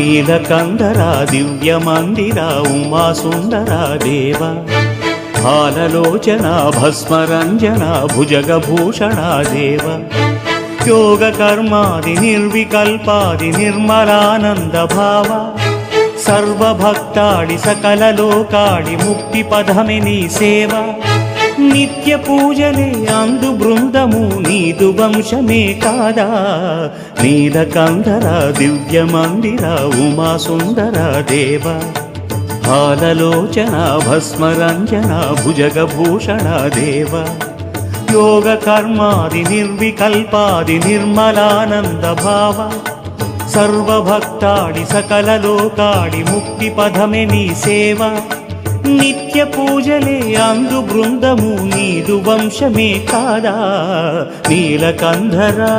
నీలకందరా దివ్య మందిరా ఉమా సుందరా దేవ హాలలోచన భస్మరంజన భుజగభూషణ దేవ యోగ కర్మాది నిర్వికల్పాది నిర్మలానంద భావ సర్వభక్తాడి సకల లోకాడి ముక్తి పదమి నీ సేవ నిత్య పూజలే అందు బృందము నీదు వంశమే కాదా నీలకందర దివ్య మందిర ఉమా సుందర దేవ హాలలోచన భస్మరంజన భుజగభూషణ దేవ యోగ కర్మాది నిర్వికల్పాది నిర్మలానంద భావ సర్వభక్తాడి సకల లోకాడి ముక్తి పదమే నీ సేవ నిత్య పూజలే అందు బృందము నీదు వంశమే కాదా నీలకంధరా।